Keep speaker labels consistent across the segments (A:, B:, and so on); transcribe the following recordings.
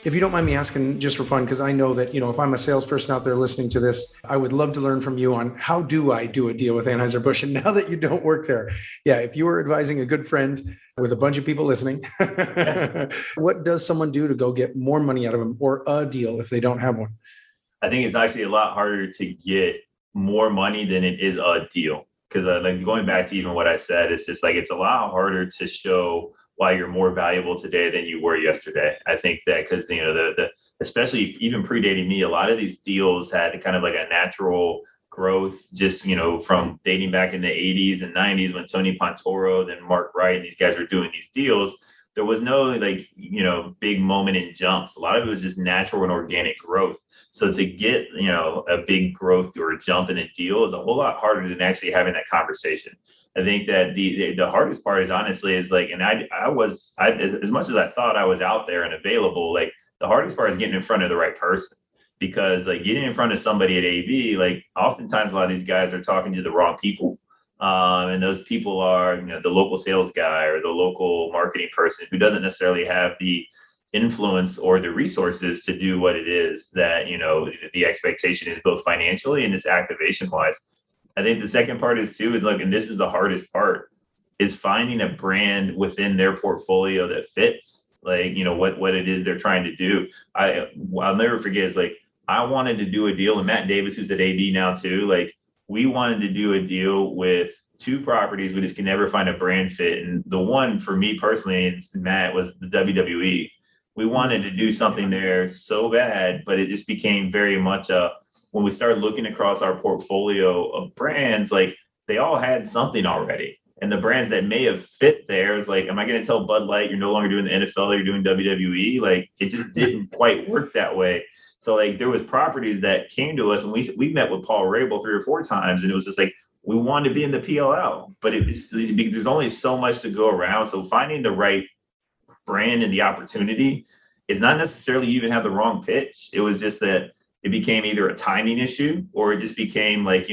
A: If you don't mind me asking, just for fun, because I know that, if I'm a salesperson out there listening to this, I would love to learn from you on how do I do a deal with Anheuser-Busch? And now that you don't work there, yeah, if you were advising a good friend with a bunch of people listening, what does someone do to go get more money out of them or a deal if they don't have one?
B: I think it's actually a lot harder to get more money than it is a deal. Because like going back to even what I said, it's just like it's a lot harder to show why you're more valuable today than you were yesterday. I think that because the especially even predating me, a lot of these deals had kind of like a natural growth, just from dating back in the 80s and 90s when Tony Pantoro, then Mark Wright, and these guys were doing these deals. There was no like big moment in jumps. A lot of it was just natural and organic growth. So to get, a big growth or a jump in a deal is a whole lot harder than actually having that conversation. I think that the hardest part is honestly is like, and I was as much as I thought I was out there and available, like the hardest part is getting in front of the right person. Because like getting in front of somebody at AV, like oftentimes a lot of these guys are talking to the wrong people. And those people are, the local sales guy or the local marketing person who doesn't necessarily have the influence or the resources to do what it is that the expectation is, both financially and this activation wise. I think the second part is too is like, and this is the hardest part, is finding a brand within their portfolio that fits like what it is they're trying to do. I'll never forget, is like I wanted to do a deal, and Matt Davis, who's at AD now too, like we wanted to do a deal with two properties. We just can never find a brand fit. And the one for me personally, and Matt, was the WWE. We wanted to do something there so bad, but it just became very much when we started looking across our portfolio of brands, like they all had something already. And the brands that may have fit there is like, am I going to tell Bud Light you're no longer doing the NFL, you're doing WWE? Like it just didn't quite work that way. So like there was properties that came to us, and we met with Paul Rabel 3 or 4 times, and it was just like we wanted to be in the PLL, but there's only so much to go around. So finding the right brand and the opportunity is not necessarily you even have the wrong pitch. It was just that it became either a timing issue, or it just became like,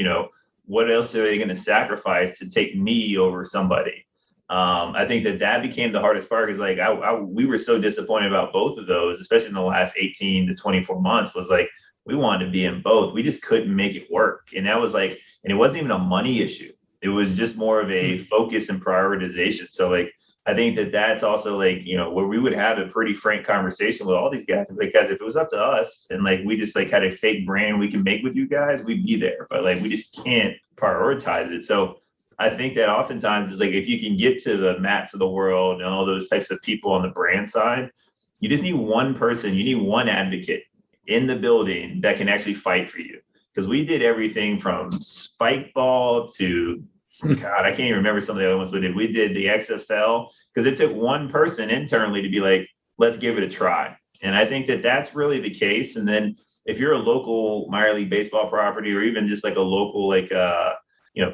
B: what else are they going to sacrifice to take me over somebody? I think that became the hardest part, because like we were so disappointed about both of those, especially in the last 18 to 24 months, was like we wanted to be in both. We just couldn't make it work. And that was like, and it wasn't even a money issue. It was just more of a focus and prioritization. So like, I think that's also like, where we would have a pretty frank conversation with all these guys. Like, guys, if it was up to us and like we just like had a fake brand we can make with you guys, we'd be there. But like we just can't prioritize it. So I think that oftentimes is like if you can get to the Matts of the world and all those types of people on the brand side, you just need one person, you need one advocate in the building that can actually fight for you. Because we did everything from spike ball to God, I can't even remember some of the other ones we did. We did the XFL because it took one person internally to be like, let's give it a try. And I think that's really the case. And then if you're a local minor league baseball property, or even just like a local, like,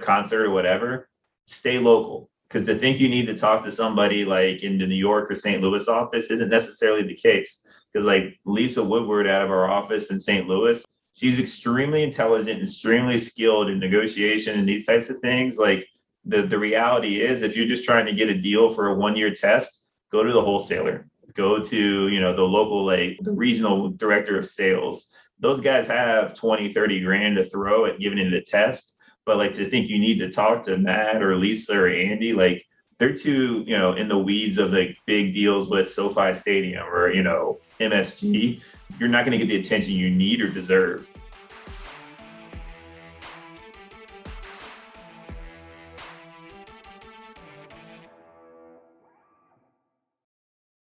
B: concert or whatever, stay local. Because to think you need to talk to somebody like in the New York or St. Louis office isn't necessarily the case. Because like Lisa Woodward out of our office in St. Louis, she's extremely intelligent, extremely skilled in negotiation and these types of things. Like the reality is, if you're just trying to get a deal for a 1-year test, go to the wholesaler, go to, the local, like the regional director of sales. Those guys have 20, 30 grand to throw at giving it a test. But like to think you need to talk to Matt or Lisa or Andy, like they're too, in the weeds of like big deals with SoFi Stadium or, MSG. You're not going to get the attention you need or deserve.